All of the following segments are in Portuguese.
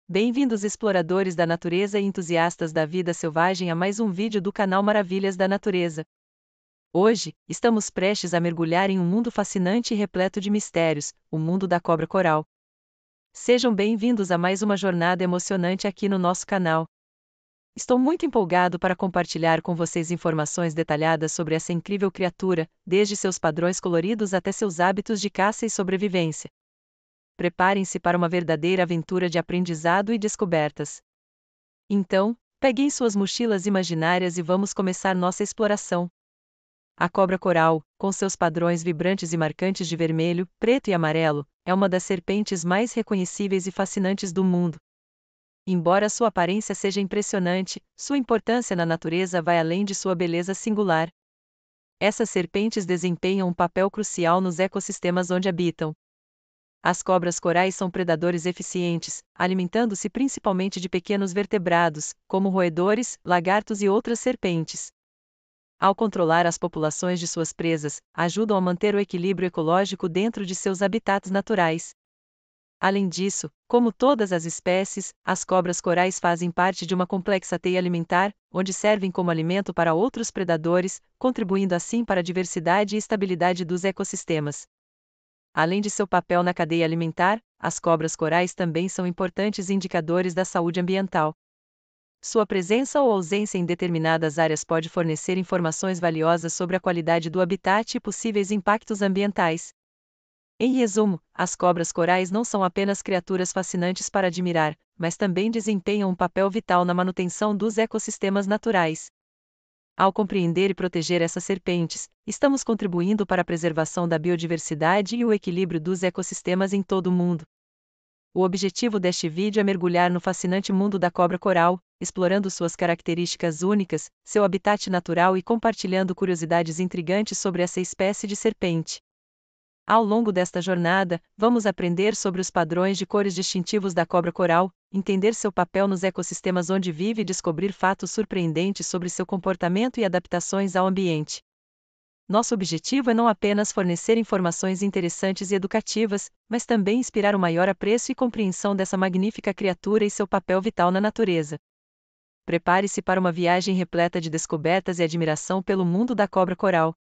Bem-vindos exploradores da natureza e entusiastas da vida selvagem a mais um vídeo do canal Maravilhas da Natureza. Hoje, estamos prestes a mergulhar em um mundo fascinante e repleto de mistérios, o mundo da cobra coral. Sejam bem-vindos a mais uma jornada emocionante aqui no nosso canal. Estou muito empolgado para compartilhar com vocês informações detalhadas sobre essa incrível criatura, desde seus padrões coloridos até seus hábitos de caça e sobrevivência. Preparem-se para uma verdadeira aventura de aprendizado e descobertas. Então, peguem suas mochilas imaginárias e vamos começar nossa exploração. A cobra coral, com seus padrões vibrantes e marcantes de vermelho, preto e amarelo, é uma das serpentes mais reconhecíveis e fascinantes do mundo. Embora sua aparência seja impressionante, sua importância na natureza vai além de sua beleza singular. Essas serpentes desempenham um papel crucial nos ecossistemas onde habitam. As cobras corais são predadores eficientes, alimentando-se principalmente de pequenos vertebrados, como roedores, lagartos e outras serpentes. Ao controlar as populações de suas presas, ajudam a manter o equilíbrio ecológico dentro de seus habitats naturais. Além disso, como todas as espécies, as cobras corais fazem parte de uma complexa teia alimentar, onde servem como alimento para outros predadores, contribuindo assim para a diversidade e estabilidade dos ecossistemas. Além de seu papel na cadeia alimentar, as cobras corais também são importantes indicadores da saúde ambiental. Sua presença ou ausência em determinadas áreas pode fornecer informações valiosas sobre a qualidade do habitat e possíveis impactos ambientais. Em resumo, as cobras corais não são apenas criaturas fascinantes para admirar, mas também desempenham um papel vital na manutenção dos ecossistemas naturais. Ao compreender e proteger essas serpentes, estamos contribuindo para a preservação da biodiversidade e o equilíbrio dos ecossistemas em todo o mundo. O objetivo deste vídeo é mergulhar no fascinante mundo da cobra coral, explorando suas características únicas, seu habitat natural e compartilhando curiosidades intrigantes sobre essa espécie de serpente. Ao longo desta jornada, vamos aprender sobre os padrões de cores distintivos da cobra coral, entender seu papel nos ecossistemas onde vive e descobrir fatos surpreendentes sobre seu comportamento e adaptações ao ambiente. Nosso objetivo é não apenas fornecer informações interessantes e educativas, mas também inspirar um maior apreço e compreensão dessa magnífica criatura e seu papel vital na natureza. Prepare-se para uma viagem repleta de descobertas e admiração pelo mundo da cobra coral.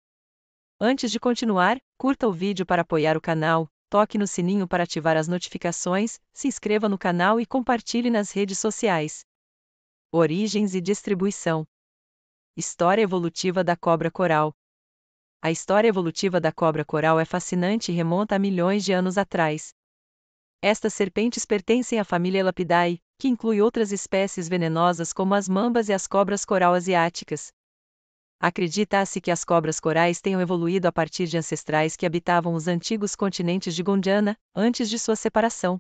Antes de continuar, curta o vídeo para apoiar o canal, toque no sininho para ativar as notificações, se inscreva no canal e compartilhe nas redes sociais. Origens e distribuição. História evolutiva da cobra coral. A história evolutiva da cobra coral é fascinante e remonta a milhões de anos atrás. Estas serpentes pertencem à família Elapidae, que inclui outras espécies venenosas como as mambas e as cobras coral asiáticas. Acredita-se que as cobras corais tenham evoluído a partir de ancestrais que habitavam os antigos continentes de Gondwana, antes de sua separação.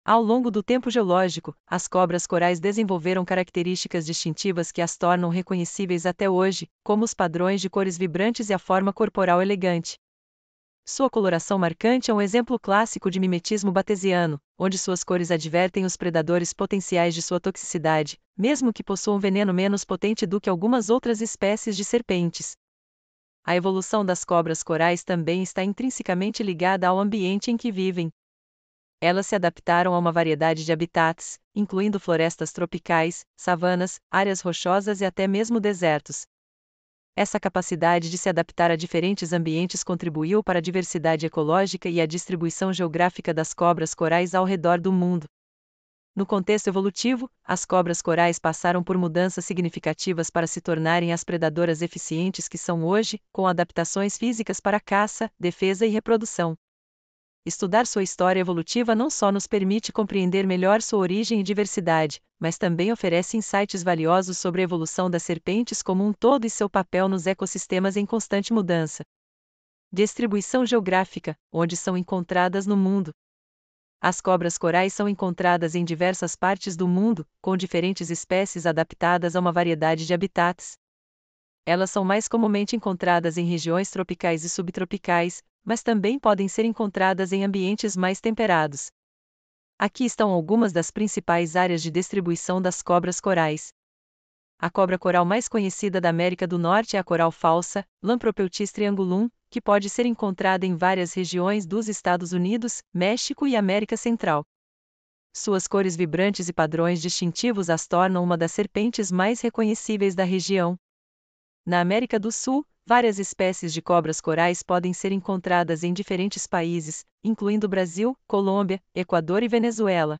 Ao longo do tempo geológico, as cobras corais desenvolveram características distintivas que as tornam reconhecíveis até hoje, como os padrões de cores vibrantes e a forma corporal elegante. Sua coloração marcante é um exemplo clássico de mimetismo batesiano, onde suas cores advertem os predadores potenciais de sua toxicidade, mesmo que possuam veneno menos potente do que algumas outras espécies de serpentes. A evolução das cobras corais também está intrinsecamente ligada ao ambiente em que vivem. Elas se adaptaram a uma variedade de habitats, incluindo florestas tropicais, savanas, áreas rochosas e até mesmo desertos. Essa capacidade de se adaptar a diferentes ambientes contribuiu para a diversidade ecológica e a distribuição geográfica das cobras corais ao redor do mundo. No contexto evolutivo, as cobras corais passaram por mudanças significativas para se tornarem as predadoras eficientes que são hoje, com adaptações físicas para caça, defesa e reprodução. Estudar sua história evolutiva não só nos permite compreender melhor sua origem e diversidade, mas também oferece insights valiosos sobre a evolução das serpentes como um todo e seu papel nos ecossistemas em constante mudança. Distribuição geográfica, onde são encontradas no mundo. As cobras corais são encontradas em diversas partes do mundo, com diferentes espécies adaptadas a uma variedade de habitats. Elas são mais comumente encontradas em regiões tropicais e subtropicais, mas também podem ser encontradas em ambientes mais temperados. Aqui estão algumas das principais áreas de distribuição das cobras corais. A cobra coral mais conhecida da América do Norte é a coral falsa, Lampropeutis triangulum, que pode ser encontrada em várias regiões dos Estados Unidos, México e América Central. Suas cores vibrantes e padrões distintivos as tornam uma das serpentes mais reconhecíveis da região. Na América do Sul, várias espécies de cobras corais podem ser encontradas em diferentes países, incluindo Brasil, Colômbia, Equador e Venezuela.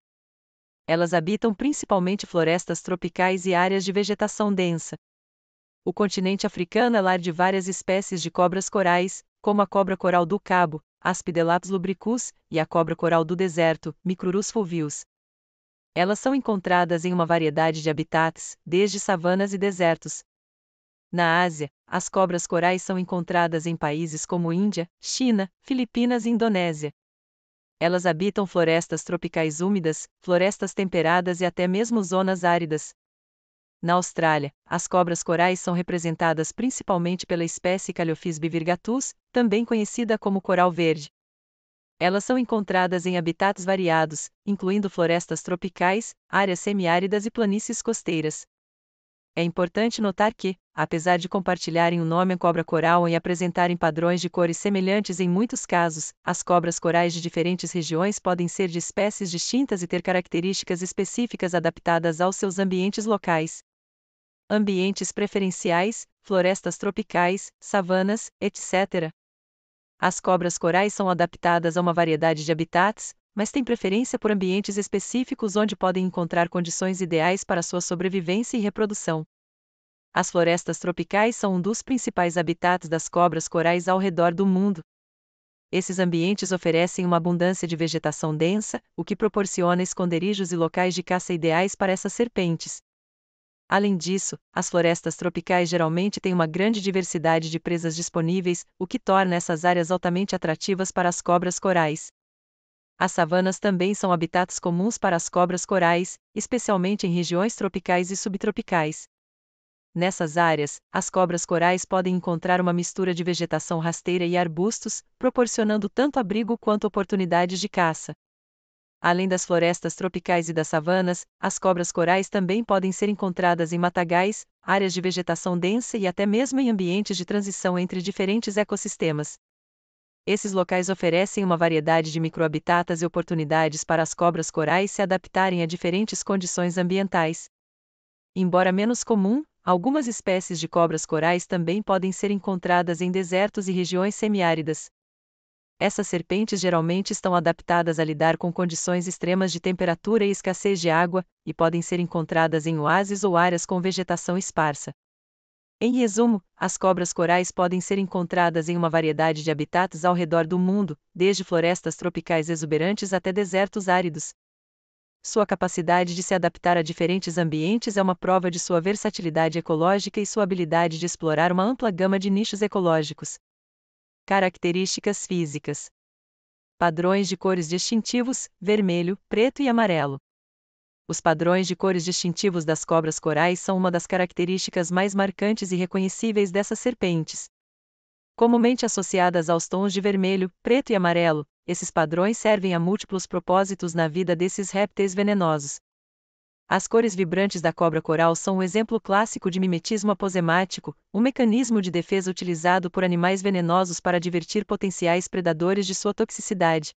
Elas habitam principalmente florestas tropicais e áreas de vegetação densa. O continente africano é lar de várias espécies de cobras corais, como a cobra coral do Cabo, Aspidelaps lubricus, e a cobra coral do deserto, Micrurus fulvius. Elas são encontradas em uma variedade de habitats, desde savanas e desertos. Na Ásia, as cobras corais são encontradas em países como Índia, China, Filipinas e Indonésia. Elas habitam florestas tropicais úmidas, florestas temperadas e até mesmo zonas áridas. Na Austrália, as cobras corais são representadas principalmente pela espécie Caliophis bivirgatus, também conhecida como coral verde. Elas são encontradas em habitats variados, incluindo florestas tropicais, áreas semiáridas e planícies costeiras. É importante notar que, apesar de compartilharem o nome cobra coral e apresentarem padrões de cores semelhantes em muitos casos, as cobras corais de diferentes regiões podem ser de espécies distintas e ter características específicas adaptadas aos seus ambientes locais. Ambientes preferenciais, florestas tropicais, savanas, etc. As cobras corais são adaptadas a uma variedade de habitats, mas têm preferência por ambientes específicos onde podem encontrar condições ideais para sua sobrevivência e reprodução. As florestas tropicais são um dos principais habitats das cobras corais ao redor do mundo. Esses ambientes oferecem uma abundância de vegetação densa, o que proporciona esconderijos e locais de caça ideais para essas serpentes. Além disso, as florestas tropicais geralmente têm uma grande diversidade de presas disponíveis, o que torna essas áreas altamente atrativas para as cobras corais. As savanas também são habitats comuns para as cobras corais, especialmente em regiões tropicais e subtropicais. Nessas áreas, as cobras corais podem encontrar uma mistura de vegetação rasteira e arbustos, proporcionando tanto abrigo quanto oportunidades de caça. Além das florestas tropicais e das savanas, as cobras corais também podem ser encontradas em matagais, áreas de vegetação densa e até mesmo em ambientes de transição entre diferentes ecossistemas. Esses locais oferecem uma variedade de microhabitats e oportunidades para as cobras corais se adaptarem a diferentes condições ambientais. Embora menos comum, algumas espécies de cobras corais também podem ser encontradas em desertos e regiões semiáridas. Essas serpentes geralmente estão adaptadas a lidar com condições extremas de temperatura e escassez de água, e podem ser encontradas em oásis ou áreas com vegetação esparsa. Em resumo, as cobras corais podem ser encontradas em uma variedade de habitats ao redor do mundo, desde florestas tropicais exuberantes até desertos áridos. Sua capacidade de se adaptar a diferentes ambientes é uma prova de sua versatilidade ecológica e sua habilidade de explorar uma ampla gama de nichos ecológicos. Características físicas. Padrões de cores distintivos, vermelho, preto e amarelo. Os padrões de cores distintivos das cobras corais são uma das características mais marcantes e reconhecíveis dessas serpentes. Comumente associadas aos tons de vermelho, preto e amarelo, esses padrões servem a múltiplos propósitos na vida desses répteis venenosos. As cores vibrantes da cobra coral são um exemplo clássico de mimetismo aposemático, um mecanismo de defesa utilizado por animais venenosos para divertir potenciais predadores de sua toxicidade.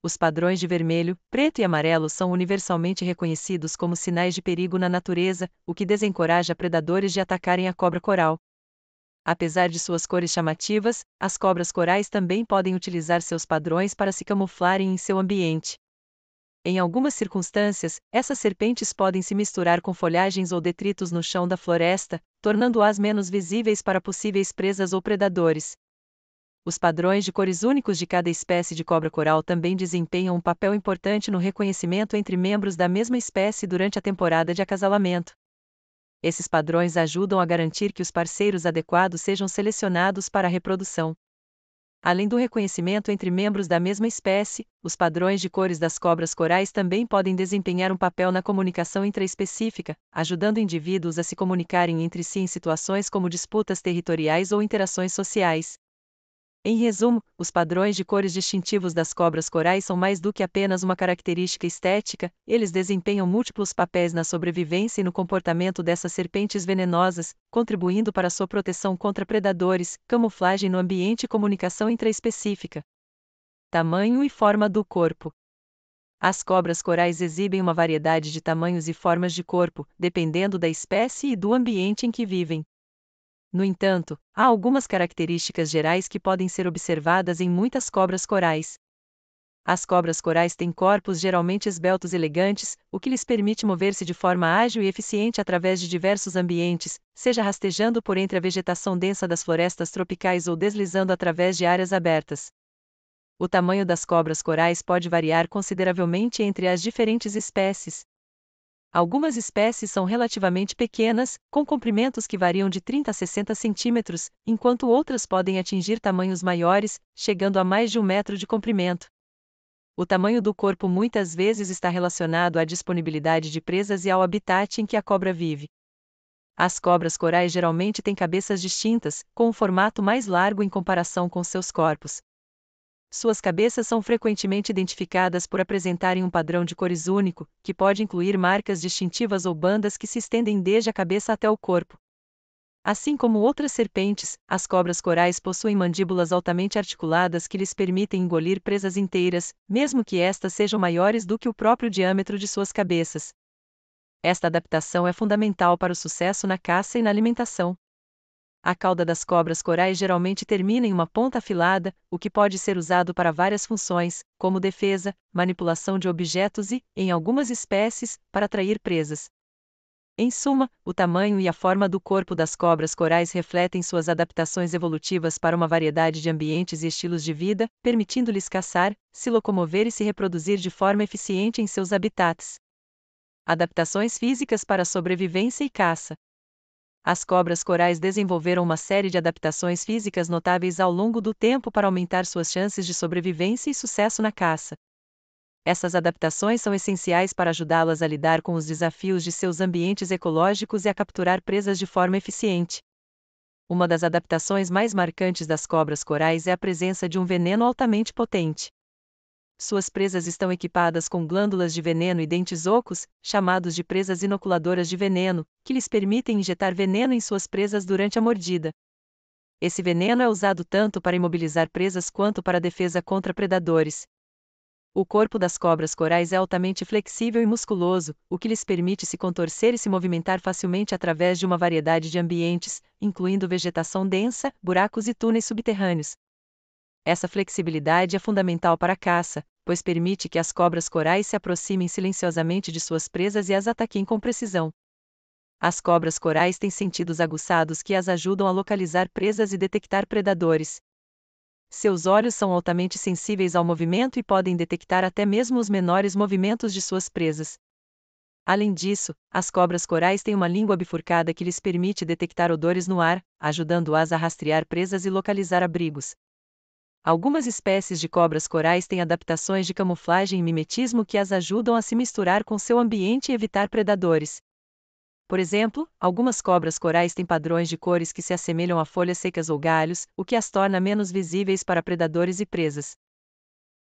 Os padrões de vermelho, preto e amarelo são universalmente reconhecidos como sinais de perigo na natureza, o que desencoraja predadores de atacarem a cobra coral. Apesar de suas cores chamativas, as cobras corais também podem utilizar seus padrões para se camuflarem em seu ambiente. Em algumas circunstâncias, essas serpentes podem se misturar com folhagens ou detritos no chão da floresta, tornando-as menos visíveis para possíveis presas ou predadores. Os padrões de cores únicos de cada espécie de cobra coral também desempenham um papel importante no reconhecimento entre membros da mesma espécie durante a temporada de acasalamento. Esses padrões ajudam a garantir que os parceiros adequados sejam selecionados para a reprodução. Além do reconhecimento entre membros da mesma espécie, os padrões de cores das cobras corais também podem desempenhar um papel na comunicação intraespecífica, ajudando indivíduos a se comunicarem entre si em situações como disputas territoriais ou interações sociais. Em resumo, os padrões de cores distintivos das cobras corais são mais do que apenas uma característica estética, eles desempenham múltiplos papéis na sobrevivência e no comportamento dessas serpentes venenosas, contribuindo para sua proteção contra predadores, camuflagem no ambiente e comunicação intraespecífica. Tamanho e forma do corpo. As cobras corais exibem uma variedade de tamanhos e formas de corpo, dependendo da espécie e do ambiente em que vivem. No entanto, há algumas características gerais que podem ser observadas em muitas cobras corais. As cobras corais têm corpos geralmente esbeltos e elegantes, o que lhes permite mover-se de forma ágil e eficiente através de diversos ambientes, seja rastejando por entre a vegetação densa das florestas tropicais ou deslizando através de áreas abertas. O tamanho das cobras corais pode variar consideravelmente entre as diferentes espécies. Algumas espécies são relativamente pequenas, com comprimentos que variam de 30 a 60 centímetros, enquanto outras podem atingir tamanhos maiores, chegando a mais de 1 metro de comprimento. O tamanho do corpo muitas vezes está relacionado à disponibilidade de presas e ao habitat em que a cobra vive. As cobras corais geralmente têm cabeças distintas, com um formato mais largo em comparação com seus corpos. Suas cabeças são frequentemente identificadas por apresentarem um padrão de cores único, que pode incluir marcas distintivas ou bandas que se estendem desde a cabeça até o corpo. Assim como outras serpentes, as cobras corais possuem mandíbulas altamente articuladas que lhes permitem engolir presas inteiras, mesmo que estas sejam maiores do que o próprio diâmetro de suas cabeças. Esta adaptação é fundamental para o sucesso na caça e na alimentação. A cauda das cobras corais geralmente termina em uma ponta afilada, o que pode ser usado para várias funções, como defesa, manipulação de objetos e, em algumas espécies, para atrair presas. Em suma, o tamanho e a forma do corpo das cobras corais refletem suas adaptações evolutivas para uma variedade de ambientes e estilos de vida, permitindo-lhes caçar, se locomover e se reproduzir de forma eficiente em seus habitats. Adaptações físicas para sobrevivência e caça. As cobras corais desenvolveram uma série de adaptações físicas notáveis ao longo do tempo para aumentar suas chances de sobrevivência e sucesso na caça. Essas adaptações são essenciais para ajudá-las a lidar com os desafios de seus ambientes ecológicos e a capturar presas de forma eficiente. Uma das adaptações mais marcantes das cobras corais é a presença de um veneno altamente potente. Suas presas estão equipadas com glândulas de veneno e dentes ocos, chamados de presas inoculadoras de veneno, que lhes permitem injetar veneno em suas presas durante a mordida. Esse veneno é usado tanto para imobilizar presas quanto para defesa contra predadores. O corpo das cobras corais é altamente flexível e musculoso, o que lhes permite se contorcer e se movimentar facilmente através de uma variedade de ambientes, incluindo vegetação densa, buracos e túneis subterrâneos. Essa flexibilidade é fundamental para a caça, pois permite que as cobras corais se aproximem silenciosamente de suas presas e as ataquem com precisão. As cobras corais têm sentidos aguçados que as ajudam a localizar presas e detectar predadores. Seus olhos são altamente sensíveis ao movimento e podem detectar até mesmo os menores movimentos de suas presas. Além disso, as cobras corais têm uma língua bifurcada que lhes permite detectar odores no ar, ajudando-as a rastrear presas e localizar abrigos. Algumas espécies de cobras corais têm adaptações de camuflagem e mimetismo que as ajudam a se misturar com seu ambiente e evitar predadores. Por exemplo, algumas cobras corais têm padrões de cores que se assemelham a folhas secas ou galhos, o que as torna menos visíveis para predadores e presas.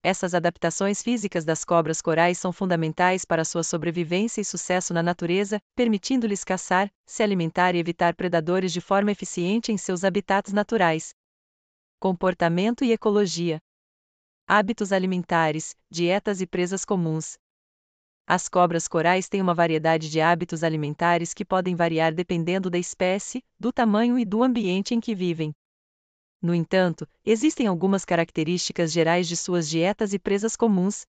Essas adaptações físicas das cobras corais são fundamentais para sua sobrevivência e sucesso na natureza, permitindo-lhes caçar, se alimentar e evitar predadores de forma eficiente em seus habitats naturais. Comportamento e ecologia. Hábitos alimentares, dietas e presas comuns. As cobras corais têm uma variedade de hábitos alimentares que podem variar dependendo da espécie, do tamanho e do ambiente em que vivem. No entanto, existem algumas características gerais de suas dietas e presas comuns.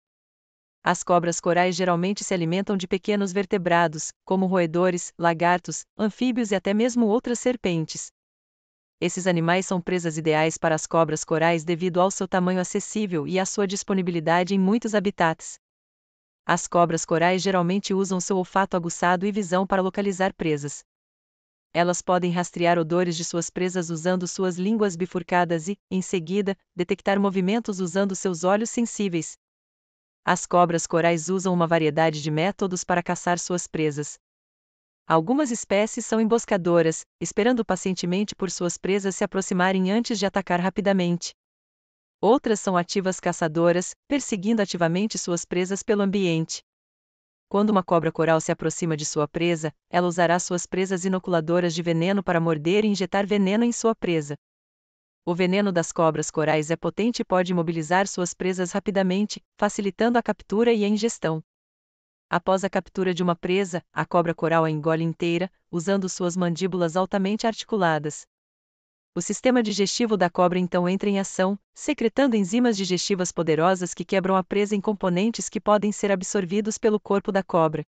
As cobras corais geralmente se alimentam de pequenos vertebrados, como roedores, lagartos, anfíbios e até mesmo outras serpentes. Esses animais são presas ideais para as cobras corais devido ao seu tamanho acessível e à sua disponibilidade em muitos habitats. As cobras corais geralmente usam seu olfato aguçado e visão para localizar presas. Elas podem rastrear odores de suas presas usando suas línguas bifurcadas e, em seguida, detectar movimentos usando seus olhos sensíveis. As cobras corais usam uma variedade de métodos para caçar suas presas. Algumas espécies são emboscadoras, esperando pacientemente por suas presas se aproximarem antes de atacar rapidamente. Outras são ativas caçadoras, perseguindo ativamente suas presas pelo ambiente. Quando uma cobra coral se aproxima de sua presa, ela usará suas presas inoculadoras de veneno para morder e injetar veneno em sua presa. O veneno das cobras corais é potente e pode imobilizar suas presas rapidamente, facilitando a captura e a ingestão. Após a captura de uma presa, a cobra coral a engole inteira, usando suas mandíbulas altamente articuladas. O sistema digestivo da cobra então entra em ação, secretando enzimas digestivas poderosas que quebram a presa em componentes que podem ser absorvidos pelo corpo da cobra.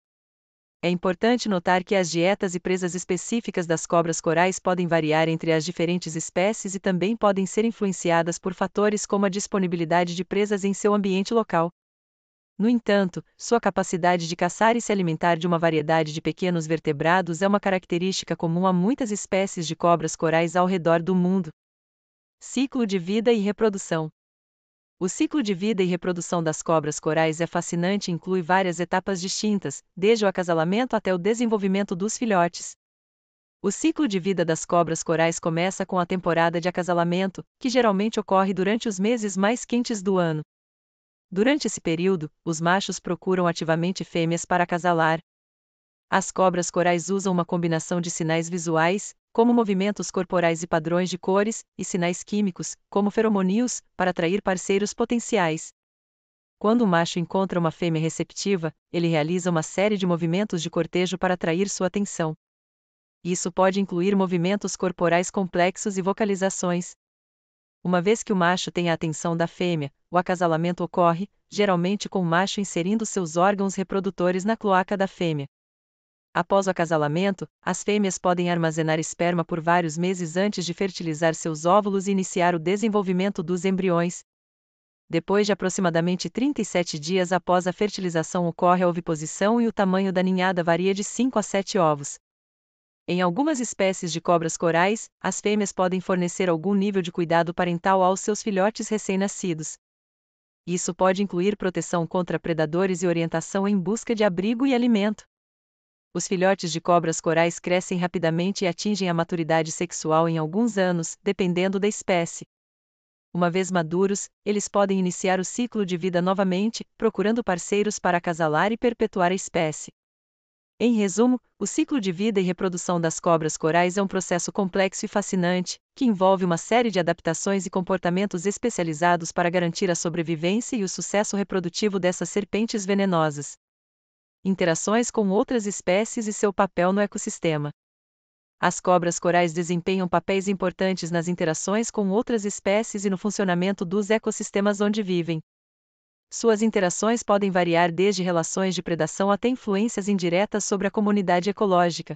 É importante notar que as dietas e presas específicas das cobras corais podem variar entre as diferentes espécies e também podem ser influenciadas por fatores como a disponibilidade de presas em seu ambiente local. No entanto, sua capacidade de caçar e se alimentar de uma variedade de pequenos vertebrados é uma característica comum a muitas espécies de cobras corais ao redor do mundo. Ciclo de vida e reprodução. O ciclo de vida e reprodução das cobras corais é fascinante e inclui várias etapas distintas, desde o acasalamento até o desenvolvimento dos filhotes. O ciclo de vida das cobras corais começa com a temporada de acasalamento, que geralmente ocorre durante os meses mais quentes do ano. Durante esse período, os machos procuram ativamente fêmeas para acasalar. As cobras corais usam uma combinação de sinais visuais, como movimentos corporais e padrões de cores, e sinais químicos, como feromônios, para atrair parceiros potenciais. Quando o macho encontra uma fêmea receptiva, ele realiza uma série de movimentos de cortejo para atrair sua atenção. Isso pode incluir movimentos corporais complexos e vocalizações. Uma vez que o macho tem a atenção da fêmea, o acasalamento ocorre, geralmente com o macho inserindo seus órgãos reprodutores na cloaca da fêmea. Após o acasalamento, as fêmeas podem armazenar esperma por vários meses antes de fertilizar seus óvulos e iniciar o desenvolvimento dos embriões. Depois de aproximadamente 37 dias após a fertilização ocorre a oviposição e o tamanho da ninhada varia de 5 a 7 ovos. Em algumas espécies de cobras corais, as fêmeas podem fornecer algum nível de cuidado parental aos seus filhotes recém-nascidos. Isso pode incluir proteção contra predadores e orientação em busca de abrigo e alimento. Os filhotes de cobras corais crescem rapidamente e atingem a maturidade sexual em alguns anos, dependendo da espécie. Uma vez maduros, eles podem iniciar o ciclo de vida novamente, procurando parceiros para acasalar e perpetuar a espécie. Em resumo, o ciclo de vida e reprodução das cobras corais é um processo complexo e fascinante, que envolve uma série de adaptações e comportamentos especializados para garantir a sobrevivência e o sucesso reprodutivo dessas serpentes venenosas. Interações com outras espécies e seu papel no ecossistema. As cobras corais desempenham papéis importantes nas interações com outras espécies e no funcionamento dos ecossistemas onde vivem. Suas interações podem variar desde relações de predação até influências indiretas sobre a comunidade ecológica.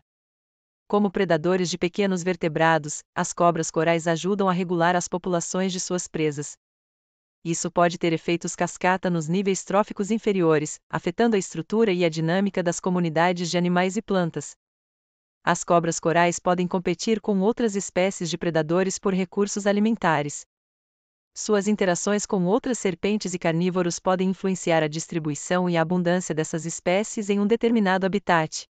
Como predadores de pequenos vertebrados, as cobras corais ajudam a regular as populações de suas presas. Isso pode ter efeitos cascata nos níveis tróficos inferiores, afetando a estrutura e a dinâmica das comunidades de animais e plantas. As cobras corais podem competir com outras espécies de predadores por recursos alimentares. Suas interações com outras serpentes e carnívoros podem influenciar a distribuição e a abundância dessas espécies em um determinado habitat.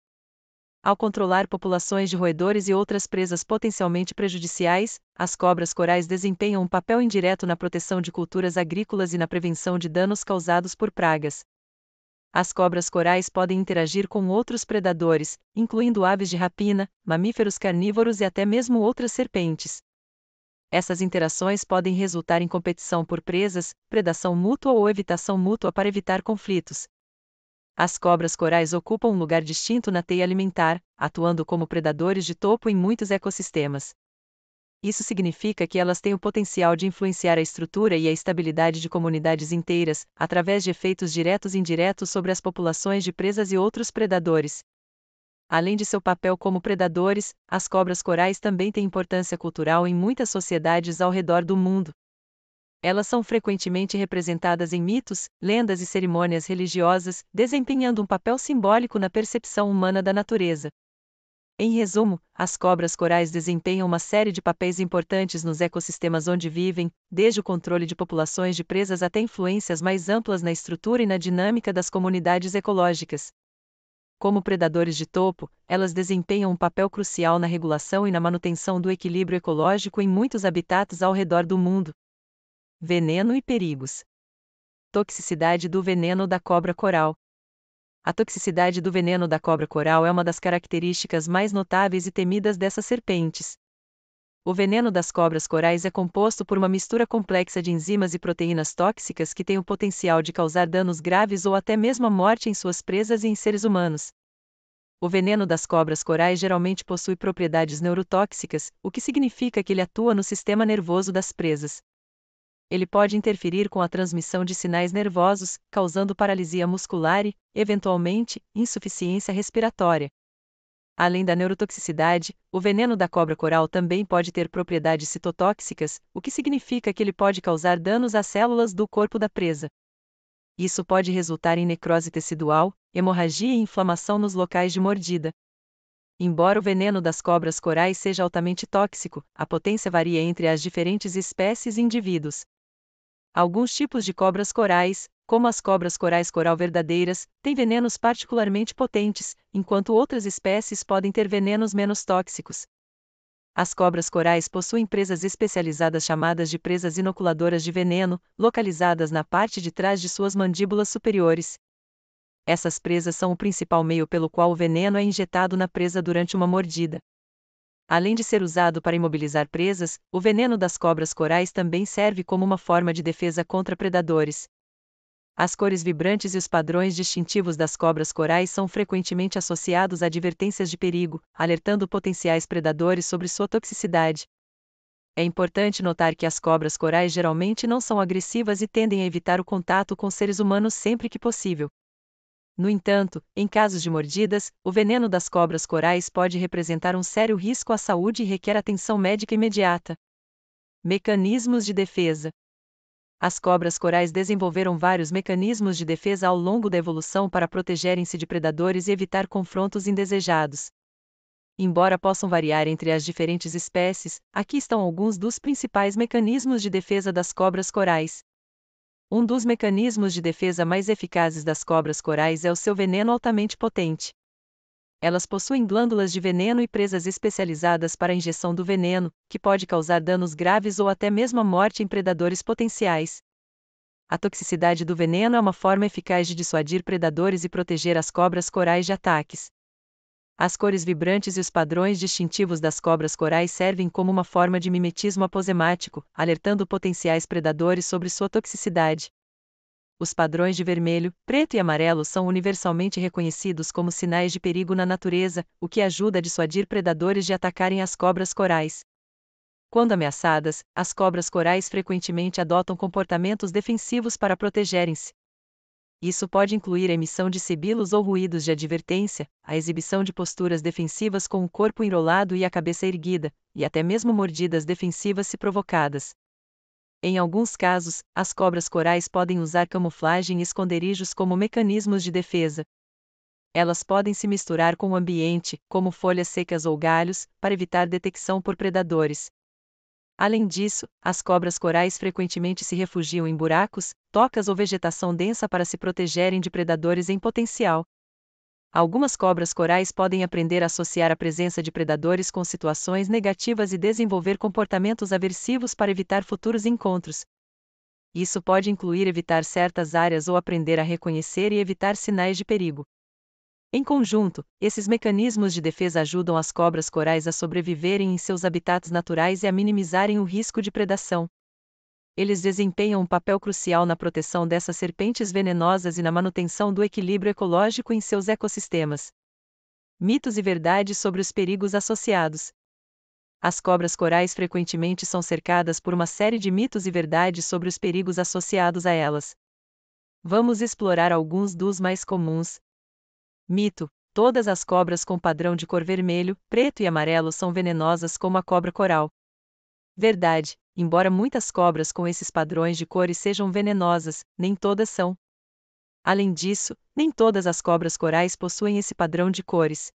Ao controlar populações de roedores e outras presas potencialmente prejudiciais, as cobras corais desempenham um papel indireto na proteção de culturas agrícolas e na prevenção de danos causados por pragas. As cobras corais podem interagir com outros predadores, incluindo aves de rapina, mamíferos carnívoros e até mesmo outras serpentes. Essas interações podem resultar em competição por presas, predação mútua ou evitação mútua para evitar conflitos. As cobras corais ocupam um lugar distinto na teia alimentar, atuando como predadores de topo em muitos ecossistemas. Isso significa que elas têm o potencial de influenciar a estrutura e a estabilidade de comunidades inteiras, através de efeitos diretos e indiretos sobre as populações de presas e outros predadores. Além de seu papel como predadores, as cobras corais também têm importância cultural em muitas sociedades ao redor do mundo. Elas são frequentemente representadas em mitos, lendas e cerimônias religiosas, desempenhando um papel simbólico na percepção humana da natureza. Em resumo, as cobras corais desempenham uma série de papéis importantes nos ecossistemas onde vivem, desde o controle de populações de presas até influências mais amplas na estrutura e na dinâmica das comunidades ecológicas. Como predadores de topo, elas desempenham um papel crucial na regulação e na manutenção do equilíbrio ecológico em muitos habitats ao redor do mundo. Veneno e perigos. Toxicidade do veneno da cobra coral. A toxicidade do veneno da cobra coral é uma das características mais notáveis e temidas dessas serpentes. O veneno das cobras corais é composto por uma mistura complexa de enzimas e proteínas tóxicas que tem o potencial de causar danos graves ou até mesmo a morte em suas presas e em seres humanos. O veneno das cobras corais geralmente possui propriedades neurotóxicas, o que significa que ele atua no sistema nervoso das presas. Ele pode interferir com a transmissão de sinais nervosos, causando paralisia muscular e, eventualmente, insuficiência respiratória. Além da neurotoxicidade, o veneno da cobra coral também pode ter propriedades citotóxicas, o que significa que ele pode causar danos às células do corpo da presa. Isso pode resultar em necrose tecidual, hemorragia e inflamação nos locais de mordida. Embora o veneno das cobras corais seja altamente tóxico, a potência varia entre as diferentes espécies e indivíduos. Alguns tipos de cobras corais, como as cobras corais coral verdadeiras, têm venenos particularmente potentes, enquanto outras espécies podem ter venenos menos tóxicos. As cobras corais possuem presas especializadas chamadas de presas inoculadoras de veneno, localizadas na parte de trás de suas mandíbulas superiores. Essas presas são o principal meio pelo qual o veneno é injetado na presa durante uma mordida. Além de ser usado para imobilizar presas, o veneno das cobras corais também serve como uma forma de defesa contra predadores. As cores vibrantes e os padrões distintivos das cobras corais são frequentemente associados a advertências de perigo, alertando potenciais predadores sobre sua toxicidade. É importante notar que as cobras corais geralmente não são agressivas e tendem a evitar o contato com seres humanos sempre que possível. No entanto, em casos de mordidas, o veneno das cobras corais pode representar um sério risco à saúde e requer atenção médica imediata. Mecanismos de defesa. As cobras corais desenvolveram vários mecanismos de defesa ao longo da evolução para protegerem-se de predadores e evitar confrontos indesejados. Embora possam variar entre as diferentes espécies, aqui estão alguns dos principais mecanismos de defesa das cobras corais. Um dos mecanismos de defesa mais eficazes das cobras corais é o seu veneno altamente potente. Elas possuem glândulas de veneno e presas especializadas para a injeção do veneno, que pode causar danos graves ou até mesmo a morte em predadores potenciais. A toxicidade do veneno é uma forma eficaz de dissuadir predadores e proteger as cobras corais de ataques. As cores vibrantes e os padrões distintivos das cobras corais servem como uma forma de mimetismo aposemático, alertando potenciais predadores sobre sua toxicidade. Os padrões de vermelho, preto e amarelo são universalmente reconhecidos como sinais de perigo na natureza, o que ajuda a dissuadir predadores de atacarem as cobras corais. Quando ameaçadas, as cobras corais frequentemente adotam comportamentos defensivos para protegerem-se. Isso pode incluir a emissão de sibilos ou ruídos de advertência, a exibição de posturas defensivas com o corpo enrolado e a cabeça erguida, e até mesmo mordidas defensivas se provocadas. Em alguns casos, as cobras corais podem usar camuflagem e esconderijos como mecanismos de defesa. Elas podem se misturar com o ambiente, como folhas secas ou galhos, para evitar detecção por predadores. Além disso, as cobras corais frequentemente se refugiam em buracos, tocas ou vegetação densa para se protegerem de predadores em potencial. Algumas cobras corais podem aprender a associar a presença de predadores com situações negativas e desenvolver comportamentos aversivos para evitar futuros encontros. Isso pode incluir evitar certas áreas ou aprender a reconhecer e evitar sinais de perigo. Em conjunto, esses mecanismos de defesa ajudam as cobras corais a sobreviverem em seus habitats naturais e a minimizarem o risco de predação. Eles desempenham um papel crucial na proteção dessas serpentes venenosas e na manutenção do equilíbrio ecológico em seus ecossistemas. Mitos e verdades sobre os perigos associados. As cobras corais frequentemente são cercadas por uma série de mitos e verdades sobre os perigos associados a elas. Vamos explorar alguns dos mais comuns. Mito: todas as cobras com padrão de cor vermelho, preto e amarelo são venenosas como a cobra coral. Verdade: embora muitas cobras com esses padrões de cores sejam venenosas, nem todas são. Além disso, nem todas as cobras corais possuem esse padrão de cores.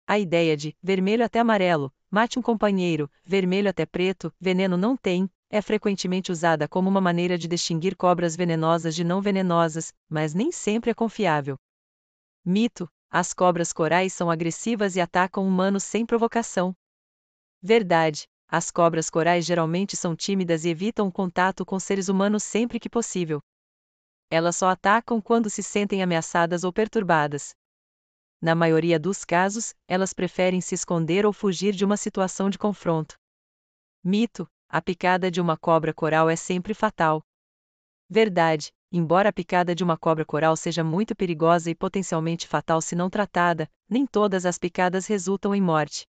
A ideia de vermelho até amarelo, mate um companheiro, vermelho até preto, veneno não tem, é frequentemente usada como uma maneira de distinguir cobras venenosas de não venenosas, mas nem sempre é confiável. Mito: as cobras corais são agressivas e atacam humanos sem provocação. Verdade: as cobras corais geralmente são tímidas e evitam o contato com seres humanos sempre que possível. Elas só atacam quando se sentem ameaçadas ou perturbadas. Na maioria dos casos, elas preferem se esconder ou fugir de uma situação de confronto. Mito: a picada de uma cobra coral é sempre fatal. Verdade: embora a picada de uma cobra coral seja muito perigosa e potencialmente fatal se não tratada, nem todas as picadas resultam em morte.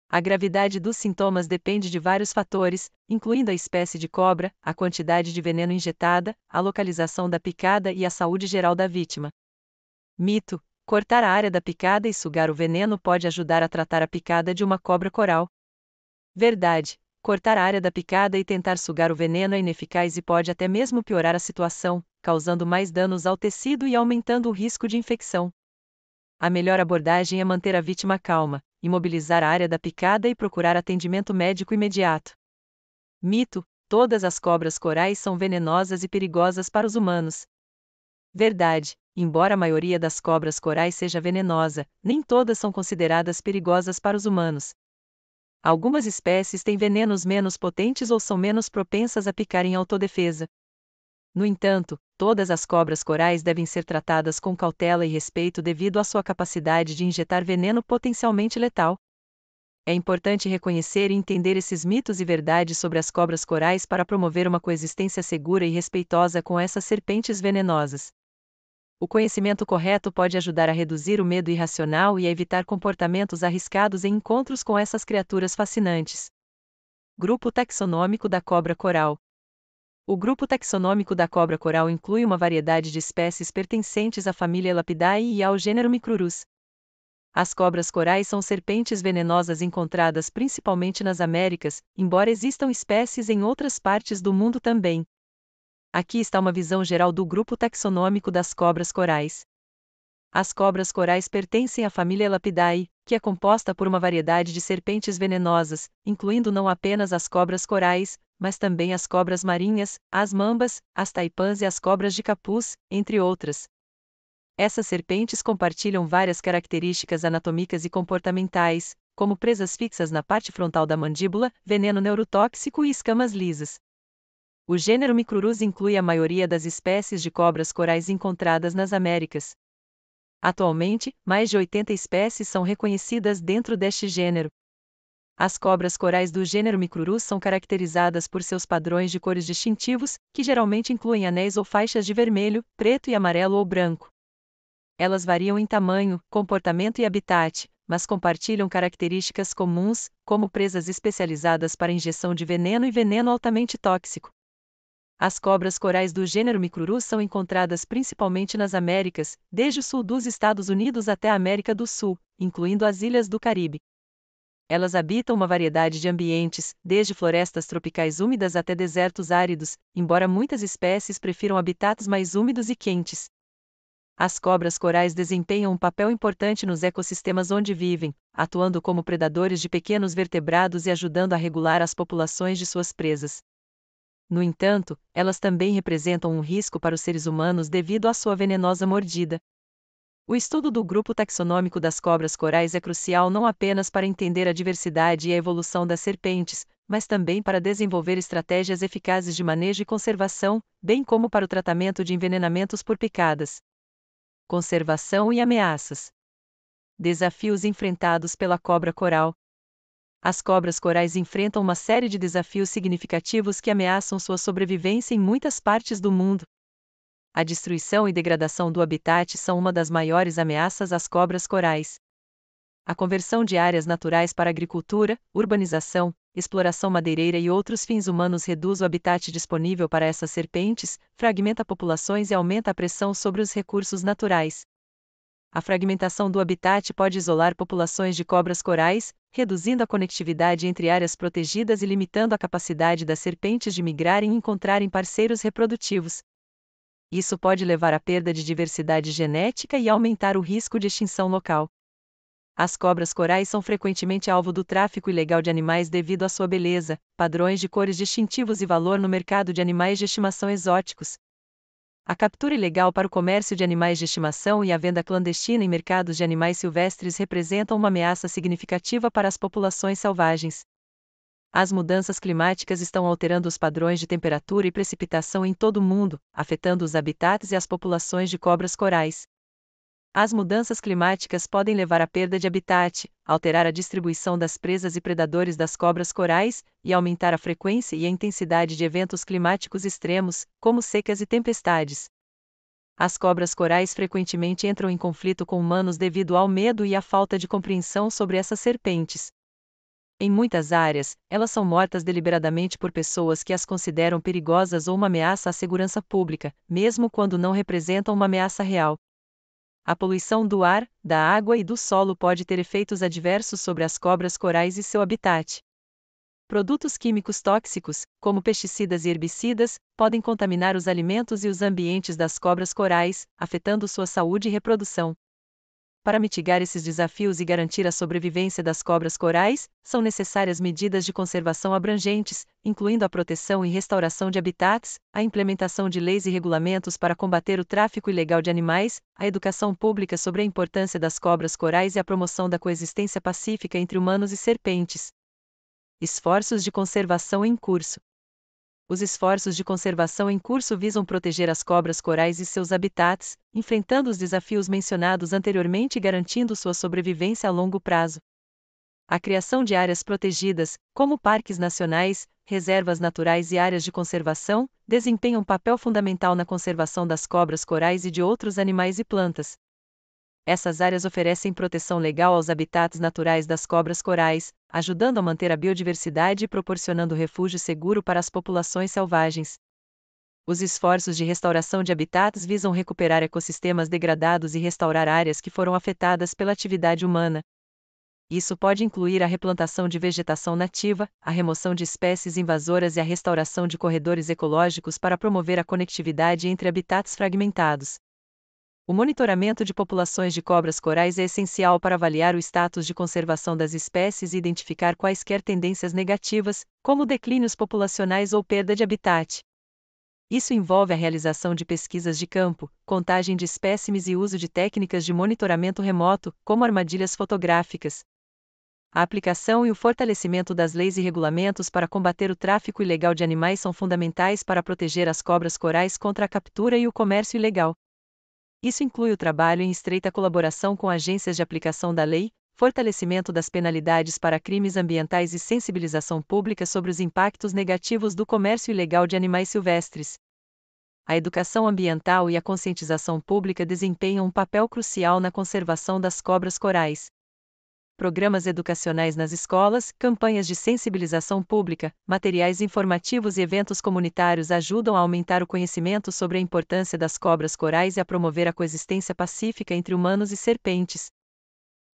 A gravidade dos sintomas depende de vários fatores, incluindo a espécie de cobra, a quantidade de veneno injetada, a localização da picada e a saúde geral da vítima. Mito: cortar a área da picada e sugar o veneno pode ajudar a tratar a picada de uma cobra coral. Verdade: cortar a área da picada e tentar sugar o veneno é ineficaz e pode até mesmo piorar a situação, causando mais danos ao tecido e aumentando o risco de infecção. A melhor abordagem é manter a vítima calma, imobilizar a área da picada e procurar atendimento médico imediato. Mito: todas as cobras corais são venenosas e perigosas para os humanos. Verdade: embora a maioria das cobras corais seja venenosa, nem todas são consideradas perigosas para os humanos. Algumas espécies têm venenos menos potentes ou são menos propensas a picar em autodefesa. No entanto, todas as cobras corais devem ser tratadas com cautela e respeito devido à sua capacidade de injetar veneno potencialmente letal. É importante reconhecer e entender esses mitos e verdades sobre as cobras corais para promover uma coexistência segura e respeitosa com essas serpentes venenosas. O conhecimento correto pode ajudar a reduzir o medo irracional e a evitar comportamentos arriscados em encontros com essas criaturas fascinantes. Grupo taxonômico da cobra coral. O grupo taxonômico da cobra coral inclui uma variedade de espécies pertencentes à família Elapidae e ao gênero Micrurus. As cobras corais são serpentes venenosas encontradas principalmente nas Américas, embora existam espécies em outras partes do mundo também. Aqui está uma visão geral do grupo taxonômico das cobras corais. As cobras corais pertencem à família Elapidae, que é composta por uma variedade de serpentes venenosas, incluindo não apenas as cobras corais, mas também as cobras marinhas, as mambas, as taipãs e as cobras de capuz, entre outras. Essas serpentes compartilham várias características anatômicas e comportamentais, como presas fixas na parte frontal da mandíbula, veneno neurotóxico e escamas lisas. O gênero Micrurus inclui a maioria das espécies de cobras corais encontradas nas Américas. Atualmente, mais de 80 espécies são reconhecidas dentro deste gênero. As cobras corais do gênero Micrurus são caracterizadas por seus padrões de cores distintivos, que geralmente incluem anéis ou faixas de vermelho, preto e amarelo ou branco. Elas variam em tamanho, comportamento e habitat, mas compartilham características comuns, como presas especializadas para injeção de veneno e veneno altamente tóxico. As cobras corais do gênero Micrurus são encontradas principalmente nas Américas, desde o sul dos Estados Unidos até a América do Sul, incluindo as ilhas do Caribe. Elas habitam uma variedade de ambientes, desde florestas tropicais úmidas até desertos áridos, embora muitas espécies prefiram habitats mais úmidos e quentes. As cobras corais desempenham um papel importante nos ecossistemas onde vivem, atuando como predadores de pequenos vertebrados e ajudando a regular as populações de suas presas. No entanto, elas também representam um risco para os seres humanos devido à sua venenosa mordida. O estudo do grupo taxonômico das cobras corais é crucial não apenas para entender a diversidade e a evolução das serpentes, mas também para desenvolver estratégias eficazes de manejo e conservação, bem como para o tratamento de envenenamentos por picadas. Conservação e ameaças. Desafios enfrentados pela cobra coral. As cobras corais enfrentam uma série de desafios significativos que ameaçam sua sobrevivência em muitas partes do mundo. A destruição e degradação do habitat são uma das maiores ameaças às cobras corais. A conversão de áreas naturais para agricultura, urbanização, exploração madeireira e outros fins humanos reduz o habitat disponível para essas serpentes, fragmenta populações e aumenta a pressão sobre os recursos naturais. A fragmentação do habitat pode isolar populações de cobras corais, reduzindo a conectividade entre áreas protegidas e limitando a capacidade das serpentes de migrarem e encontrarem parceiros reprodutivos. Isso pode levar à perda de diversidade genética e aumentar o risco de extinção local. As cobras corais são frequentemente alvo do tráfico ilegal de animais devido à sua beleza, padrões de cores distintivos e valor no mercado de animais de estimação exóticos. A captura ilegal para o comércio de animais de estimação e a venda clandestina em mercados de animais silvestres representam uma ameaça significativa para as populações selvagens. As mudanças climáticas estão alterando os padrões de temperatura e precipitação em todo o mundo, afetando os habitats e as populações de cobras corais. As mudanças climáticas podem levar à perda de habitat, alterar a distribuição das presas e predadores das cobras corais, e aumentar a frequência e a intensidade de eventos climáticos extremos, como secas e tempestades. As cobras corais frequentemente entram em conflito com humanos devido ao medo e à falta de compreensão sobre essas serpentes. Em muitas áreas, elas são mortas deliberadamente por pessoas que as consideram perigosas ou uma ameaça à segurança pública, mesmo quando não representam uma ameaça real. A poluição do ar, da água e do solo pode ter efeitos adversos sobre as cobras corais e seu habitat. Produtos químicos tóxicos, como pesticidas e herbicidas, podem contaminar os alimentos e os ambientes das cobras corais, afetando sua saúde e reprodução. Para mitigar esses desafios e garantir a sobrevivência das cobras corais, são necessárias medidas de conservação abrangentes, incluindo a proteção e restauração de habitats, a implementação de leis e regulamentos para combater o tráfico ilegal de animais, a educação pública sobre a importância das cobras corais e a promoção da coexistência pacífica entre humanos e serpentes. Esforços de conservação em curso. Os esforços de conservação em curso visam proteger as cobras corais e seus habitats, enfrentando os desafios mencionados anteriormente e garantindo sua sobrevivência a longo prazo. A criação de áreas protegidas, como parques nacionais, reservas naturais e áreas de conservação, desempenha um papel fundamental na conservação das cobras corais e de outros animais e plantas. Essas áreas oferecem proteção legal aos habitats naturais das cobras corais, ajudando a manter a biodiversidade e proporcionando refúgio seguro para as populações selvagens. Os esforços de restauração de habitats visam recuperar ecossistemas degradados e restaurar áreas que foram afetadas pela atividade humana. Isso pode incluir a replantação de vegetação nativa, a remoção de espécies invasoras e a restauração de corredores ecológicos para promover a conectividade entre habitats fragmentados. O monitoramento de populações de cobras corais é essencial para avaliar o status de conservação das espécies e identificar quaisquer tendências negativas, como declínios populacionais ou perda de habitat. Isso envolve a realização de pesquisas de campo, contagem de espécimes e uso de técnicas de monitoramento remoto, como armadilhas fotográficas. A aplicação e o fortalecimento das leis e regulamentos para combater o tráfico ilegal de animais são fundamentais para proteger as cobras corais contra a captura e o comércio ilegal. Isso inclui o trabalho em estreita colaboração com agências de aplicação da lei, fortalecimento das penalidades para crimes ambientais e sensibilização pública sobre os impactos negativos do comércio ilegal de animais silvestres. A educação ambiental e a conscientização pública desempenham um papel crucial na conservação das cobras corais. Programas educacionais nas escolas, campanhas de sensibilização pública, materiais informativos e eventos comunitários ajudam a aumentar o conhecimento sobre a importância das cobras corais e a promover a coexistência pacífica entre humanos e serpentes.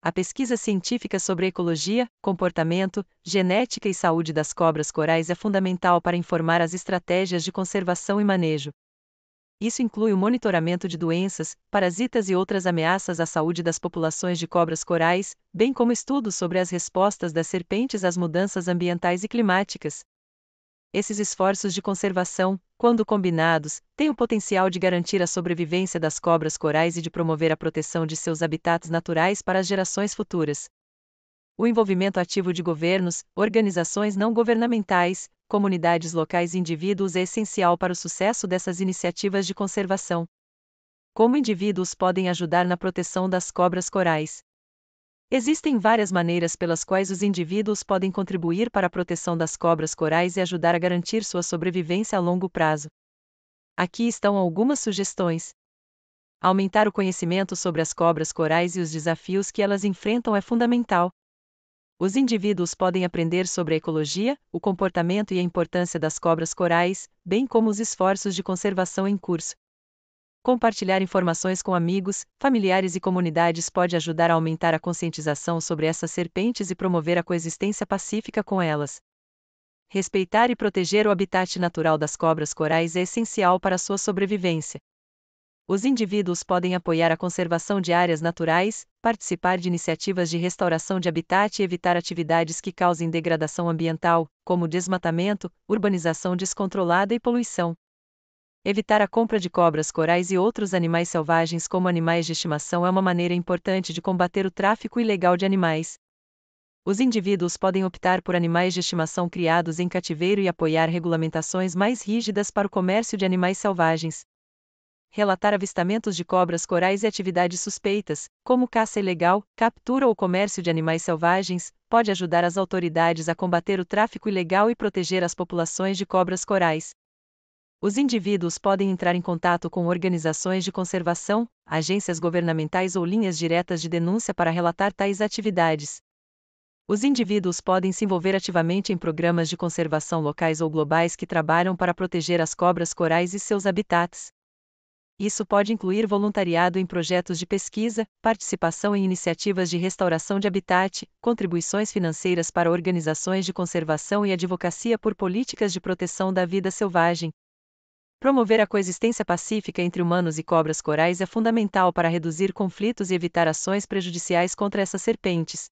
A pesquisa científica sobre a ecologia, comportamento, genética e saúde das cobras corais é fundamental para informar as estratégias de conservação e manejo. Isso inclui o monitoramento de doenças, parasitas e outras ameaças à saúde das populações de cobras corais, bem como estudos sobre as respostas das serpentes às mudanças ambientais e climáticas. Esses esforços de conservação, quando combinados, têm o potencial de garantir a sobrevivência das cobras corais e de promover a proteção de seus habitats naturais para as gerações futuras. O envolvimento ativo de governos, organizações não governamentais, comunidades locais e indivíduos é essencial para o sucesso dessas iniciativas de conservação. Como indivíduos podem ajudar na proteção das cobras corais? Existem várias maneiras pelas quais os indivíduos podem contribuir para a proteção das cobras corais e ajudar a garantir sua sobrevivência a longo prazo. Aqui estão algumas sugestões. Aumentar o conhecimento sobre as cobras corais e os desafios que elas enfrentam é fundamental. Os indivíduos podem aprender sobre a ecologia, o comportamento e a importância das cobras corais, bem como os esforços de conservação em curso. Compartilhar informações com amigos, familiares e comunidades pode ajudar a aumentar a conscientização sobre essas serpentes e promover a coexistência pacífica com elas. Respeitar e proteger o habitat natural das cobras corais é essencial para a sua sobrevivência. Os indivíduos podem apoiar a conservação de áreas naturais, participar de iniciativas de restauração de habitat e evitar atividades que causem degradação ambiental, como desmatamento, urbanização descontrolada e poluição. Evitar a compra de cobras corais e outros animais selvagens como animais de estimação é uma maneira importante de combater o tráfico ilegal de animais. Os indivíduos podem optar por animais de estimação criados em cativeiro e apoiar regulamentações mais rígidas para o comércio de animais selvagens. relatar avistamentos de cobras corais e atividades suspeitas, como caça ilegal, captura ou comércio de animais selvagens, pode ajudar as autoridades a combater o tráfico ilegal e proteger as populações de cobras corais. Os indivíduos podem entrar em contato com organizações de conservação, agências governamentais ou linhas diretas de denúncia para relatar tais atividades. Os indivíduos podem se envolver ativamente em programas de conservação locais ou globais que trabalham para proteger as cobras corais e seus habitats. Isso pode incluir voluntariado em projetos de pesquisa, participação em iniciativas de restauração de habitat, contribuições financeiras para organizações de conservação e advocacia por políticas de proteção da vida selvagem. Promover a coexistência pacífica entre humanos e cobras corais é fundamental para reduzir conflitos e evitar ações prejudiciais contra essas serpentes.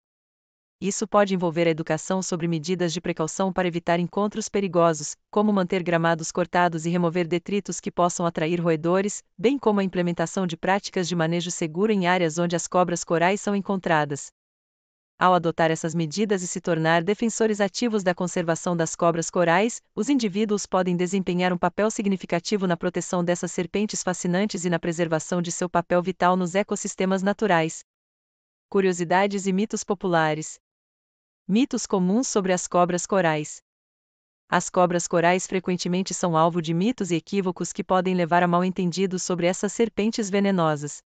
Isso pode envolver a educação sobre medidas de precaução para evitar encontros perigosos, como manter gramados cortados e remover detritos que possam atrair roedores, bem como a implementação de práticas de manejo seguro em áreas onde as cobras corais são encontradas. Ao adotar essas medidas e se tornar defensores ativos da conservação das cobras corais, os indivíduos podem desempenhar um papel significativo na proteção dessas serpentes fascinantes e na preservação de seu papel vital nos ecossistemas naturais. Curiosidades e mitos populares. Mitos comuns sobre as cobras corais. As cobras corais frequentemente são alvo de mitos e equívocos que podem levar a mal-entendidos sobre essas serpentes venenosas.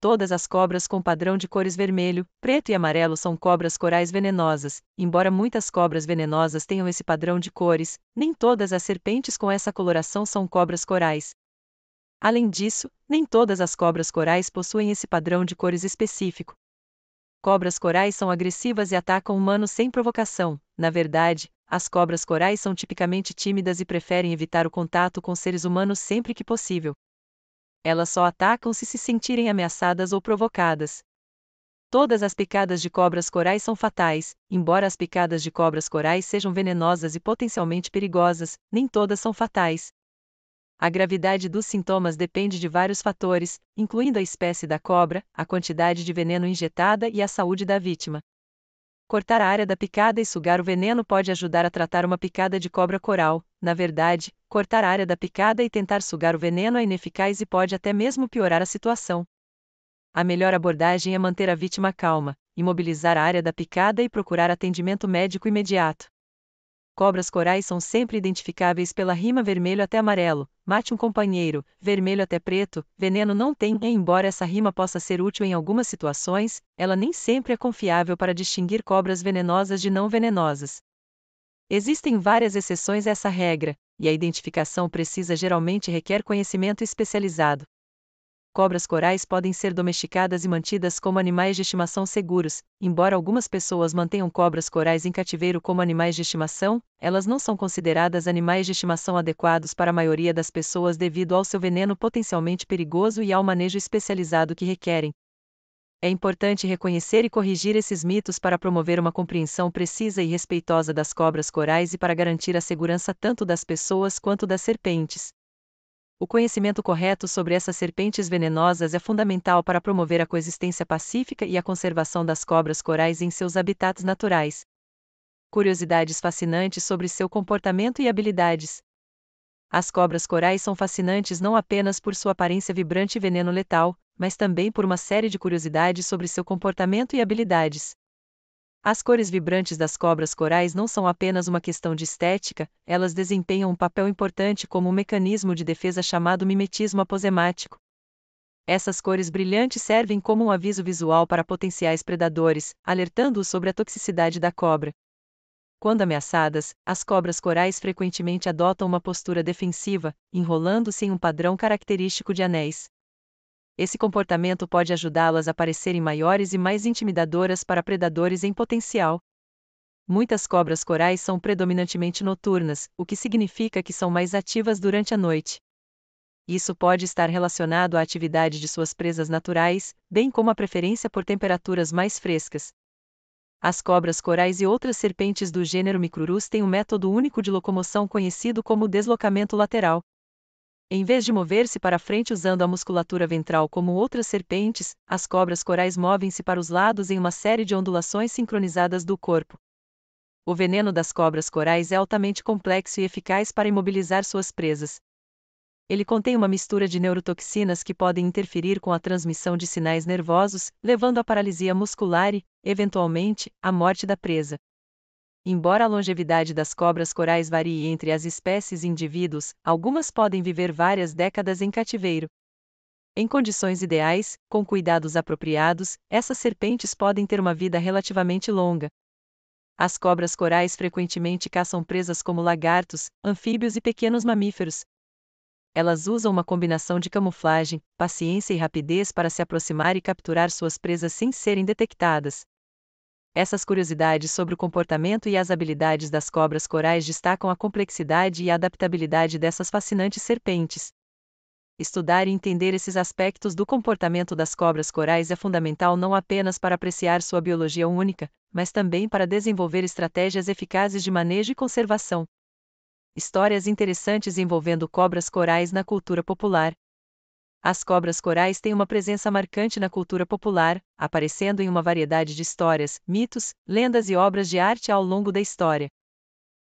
Todas as cobras com padrão de cores vermelho, preto e amarelo são cobras corais venenosas. Embora muitas cobras venenosas tenham esse padrão de cores, nem todas as serpentes com essa coloração são cobras corais. Além disso, nem todas as cobras corais possuem esse padrão de cores específico. Cobras corais são agressivas e atacam humanos sem provocação. Na verdade, as cobras corais são tipicamente tímidas e preferem evitar o contato com seres humanos sempre que possível. Elas só atacam se sentirem ameaçadas ou provocadas. Todas as picadas de cobras corais são fatais. Embora as picadas de cobras corais sejam venenosas e potencialmente perigosas, nem todas são fatais. A gravidade dos sintomas depende de vários fatores, incluindo a espécie da cobra, a quantidade de veneno injetada e a saúde da vítima. Cortar a área da picada e sugar o veneno pode ajudar a tratar uma picada de cobra coral. Na verdade, cortar a área da picada e tentar sugar o veneno é ineficaz e pode até mesmo piorar a situação. A melhor abordagem é manter a vítima calma, imobilizar a área da picada e procurar atendimento médico imediato. Cobras corais são sempre identificáveis pela rima vermelho até amarelo, mate um companheiro, vermelho até preto, veneno não tem. E embora essa rima possa ser útil em algumas situações, ela nem sempre é confiável para distinguir cobras venenosas de não venenosas. Existem várias exceções a essa regra, e a identificação precisa geralmente requer conhecimento especializado. Cobras corais podem ser domesticadas e mantidas como animais de estimação seguros. Embora algumas pessoas mantenham cobras corais em cativeiro como animais de estimação, elas não são consideradas animais de estimação adequados para a maioria das pessoas devido ao seu veneno potencialmente perigoso e ao manejo especializado que requerem. É importante reconhecer e corrigir esses mitos para promover uma compreensão precisa e respeitosa das cobras corais e para garantir a segurança tanto das pessoas quanto das serpentes. O conhecimento correto sobre essas serpentes venenosas é fundamental para promover a coexistência pacífica e a conservação das cobras corais em seus habitats naturais. Curiosidades fascinantes sobre seu comportamento e habilidades. As cobras corais são fascinantes não apenas por sua aparência vibrante e veneno letal, mas também por uma série de curiosidades sobre seu comportamento e habilidades. As cores vibrantes das cobras corais não são apenas uma questão de estética, elas desempenham um papel importante como um mecanismo de defesa chamado mimetismo aposemático. Essas cores brilhantes servem como um aviso visual para potenciais predadores, alertando-os sobre a toxicidade da cobra. Quando ameaçadas, as cobras corais frequentemente adotam uma postura defensiva, enrolando-se em um padrão característico de anéis. Esse comportamento pode ajudá-las a parecerem maiores e mais intimidadoras para predadores em potencial. Muitas cobras corais são predominantemente noturnas, o que significa que são mais ativas durante a noite. Isso pode estar relacionado à atividade de suas presas naturais, bem como à preferência por temperaturas mais frescas. As cobras corais e outras serpentes do gênero Micrurus têm um método único de locomoção conhecido como deslocamento lateral. Em vez de mover-se para frente usando a musculatura ventral como outras serpentes, as cobras corais movem-se para os lados em uma série de ondulações sincronizadas do corpo. O veneno das cobras corais é altamente complexo e eficaz para imobilizar suas presas. Ele contém uma mistura de neurotoxinas que podem interferir com a transmissão de sinais nervosos, levando à paralisia muscular e, eventualmente, à morte da presa. Embora a longevidade das cobras corais varie entre as espécies e indivíduos, algumas podem viver várias décadas em cativeiro. Em condições ideais, com cuidados apropriados, essas serpentes podem ter uma vida relativamente longa. As cobras corais frequentemente caçam presas como lagartos, anfíbios e pequenos mamíferos. Elas usam uma combinação de camuflagem, paciência e rapidez para se aproximar e capturar suas presas sem serem detectadas. Essas curiosidades sobre o comportamento e as habilidades das cobras corais destacam a complexidade e a adaptabilidade dessas fascinantes serpentes. Estudar e entender esses aspectos do comportamento das cobras corais é fundamental não apenas para apreciar sua biologia única, mas também para desenvolver estratégias eficazes de manejo e conservação. Histórias interessantes envolvendo cobras corais na cultura popular. As cobras corais têm uma presença marcante na cultura popular, aparecendo em uma variedade de histórias, mitos, lendas e obras de arte ao longo da história.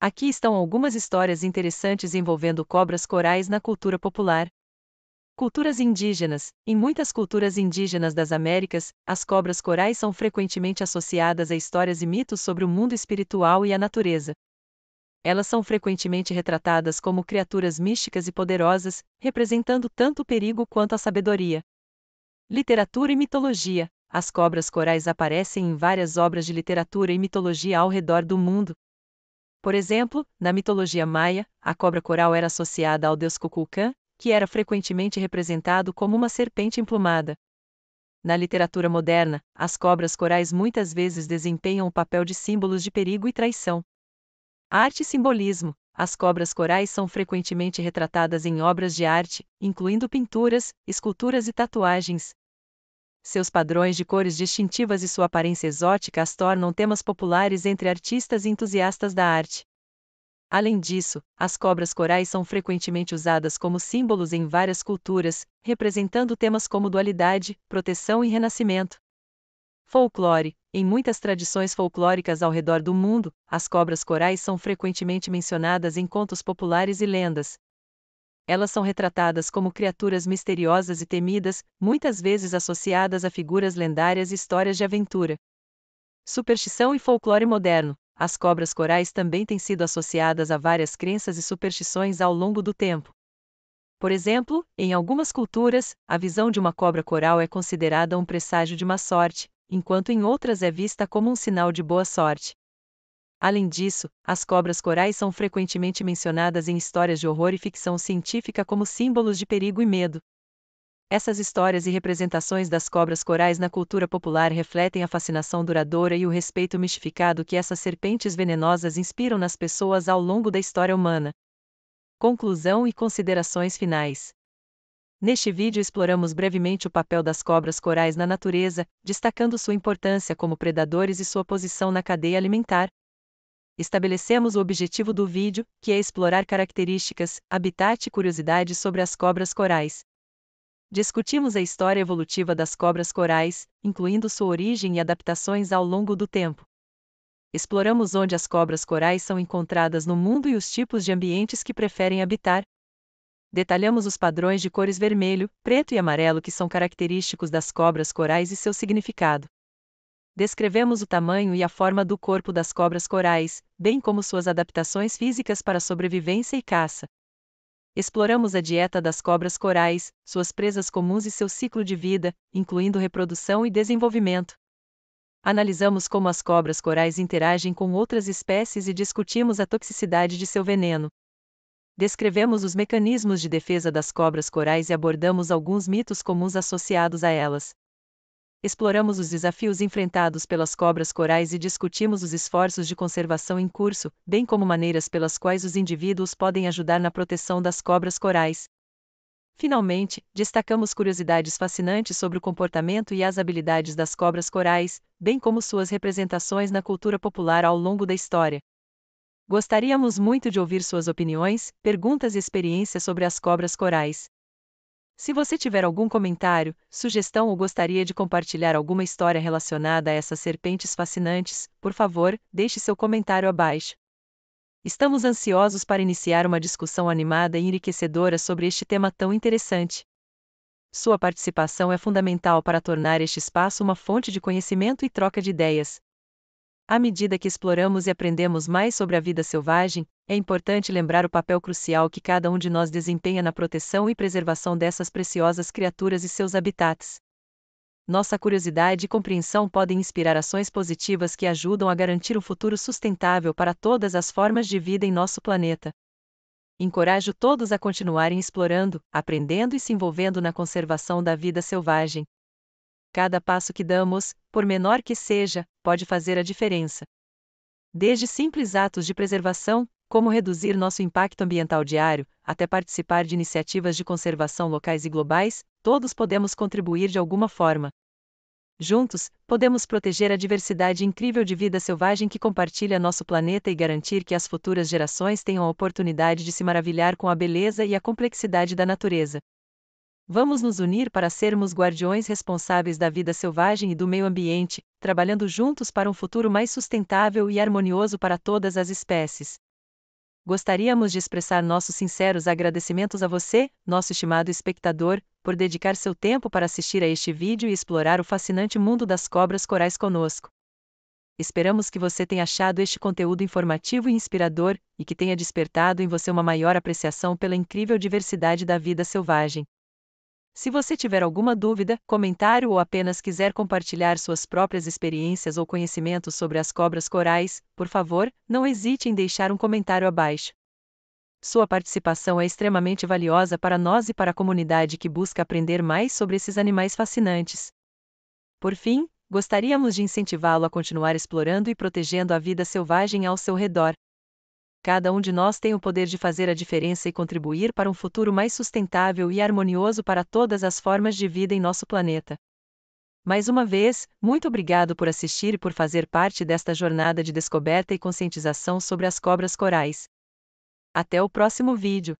Aqui estão algumas histórias interessantes envolvendo cobras corais na cultura popular. Culturas indígenas. Em muitas culturas indígenas das Américas, as cobras corais são frequentemente associadas a histórias e mitos sobre o mundo espiritual e a natureza. Elas são frequentemente retratadas como criaturas místicas e poderosas, representando tanto o perigo quanto a sabedoria. Literatura e mitologia. As cobras corais aparecem em várias obras de literatura e mitologia ao redor do mundo. Por exemplo, na mitologia maia, a cobra coral era associada ao deus Kukulcán, que era frequentemente representado como uma serpente emplumada. Na literatura moderna, as cobras corais muitas vezes desempenham o papel de símbolos de perigo e traição. Arte e simbolismo. As cobras corais são frequentemente retratadas em obras de arte, incluindo pinturas, esculturas e tatuagens. Seus padrões de cores distintivas e sua aparência exótica as tornam temas populares entre artistas e entusiastas da arte. Além disso, as cobras corais são frequentemente usadas como símbolos em várias culturas, representando temas como dualidade, proteção e renascimento. Folclore. Em muitas tradições folclóricas ao redor do mundo, as cobras corais são frequentemente mencionadas em contos populares e lendas. Elas são retratadas como criaturas misteriosas e temidas, muitas vezes associadas a figuras lendárias e histórias de aventura. Superstição e folclore moderno. As cobras corais também têm sido associadas a várias crenças e superstições ao longo do tempo. Por exemplo, em algumas culturas, a visão de uma cobra coral é considerada um presságio de má sorte, enquanto em outras é vista como um sinal de boa sorte. Além disso, as cobras corais são frequentemente mencionadas em histórias de horror e ficção científica como símbolos de perigo e medo. Essas histórias e representações das cobras corais na cultura popular refletem a fascinação duradoura e o respeito mistificado que essas serpentes venenosas inspiram nas pessoas ao longo da história humana. Conclusão e considerações finais. Neste vídeo exploramos brevemente o papel das cobras corais na natureza, destacando sua importância como predadores e sua posição na cadeia alimentar. Estabelecemos o objetivo do vídeo, que é explorar características, habitat e curiosidades sobre as cobras corais. Discutimos a história evolutiva das cobras corais, incluindo sua origem e adaptações ao longo do tempo. Exploramos onde as cobras corais são encontradas no mundo e os tipos de ambientes que preferem habitar. Detalhamos os padrões de cores vermelho, preto e amarelo que são característicos das cobras corais e seu significado. Descrevemos o tamanho e a forma do corpo das cobras corais, bem como suas adaptações físicas para sobrevivência e caça. Exploramos a dieta das cobras corais, suas presas comuns e seu ciclo de vida, incluindo reprodução e desenvolvimento. Analisamos como as cobras corais interagem com outras espécies e discutimos a toxicidade de seu veneno. Descrevemos os mecanismos de defesa das cobras corais e abordamos alguns mitos comuns associados a elas. Exploramos os desafios enfrentados pelas cobras corais e discutimos os esforços de conservação em curso, bem como maneiras pelas quais os indivíduos podem ajudar na proteção das cobras corais. Finalmente, destacamos curiosidades fascinantes sobre o comportamento e as habilidades das cobras corais, bem como suas representações na cultura popular ao longo da história. Gostaríamos muito de ouvir suas opiniões, perguntas e experiências sobre as cobras corais. Se você tiver algum comentário, sugestão ou gostaria de compartilhar alguma história relacionada a essas serpentes fascinantes, por favor, deixe seu comentário abaixo. Estamos ansiosos para iniciar uma discussão animada e enriquecedora sobre este tema tão interessante. Sua participação é fundamental para tornar este espaço uma fonte de conhecimento e troca de ideias. À medida que exploramos e aprendemos mais sobre a vida selvagem, é importante lembrar o papel crucial que cada um de nós desempenha na proteção e preservação dessas preciosas criaturas e seus habitats. Nossa curiosidade e compreensão podem inspirar ações positivas que ajudam a garantir um futuro sustentável para todas as formas de vida em nosso planeta. Encorajo todos a continuarem explorando, aprendendo e se envolvendo na conservação da vida selvagem. Cada passo que damos, por menor que seja, pode fazer a diferença. Desde simples atos de preservação, como reduzir nosso impacto ambiental diário, até participar de iniciativas de conservação locais e globais, todos podemos contribuir de alguma forma. Juntos, podemos proteger a diversidade incrível de vida selvagem que compartilha nosso planeta e garantir que as futuras gerações tenham a oportunidade de se maravilhar com a beleza e a complexidade da natureza. Vamos nos unir para sermos guardiões responsáveis da vida selvagem e do meio ambiente, trabalhando juntos para um futuro mais sustentável e harmonioso para todas as espécies. Gostaríamos de expressar nossos sinceros agradecimentos a você, nosso estimado espectador, por dedicar seu tempo para assistir a este vídeo e explorar o fascinante mundo das cobras corais conosco. Esperamos que você tenha achado este conteúdo informativo e inspirador, e que tenha despertado em você uma maior apreciação pela incrível diversidade da vida selvagem. Se você tiver alguma dúvida, comentário ou apenas quiser compartilhar suas próprias experiências ou conhecimentos sobre as cobras corais, por favor, não hesite em deixar um comentário abaixo. Sua participação é extremamente valiosa para nós e para a comunidade que busca aprender mais sobre esses animais fascinantes. Por fim, gostaríamos de incentivá-lo a continuar explorando e protegendo a vida selvagem ao seu redor. Cada um de nós tem o poder de fazer a diferença e contribuir para um futuro mais sustentável e harmonioso para todas as formas de vida em nosso planeta. Mais uma vez, muito obrigado por assistir e por fazer parte desta jornada de descoberta e conscientização sobre as cobras corais. Até o próximo vídeo.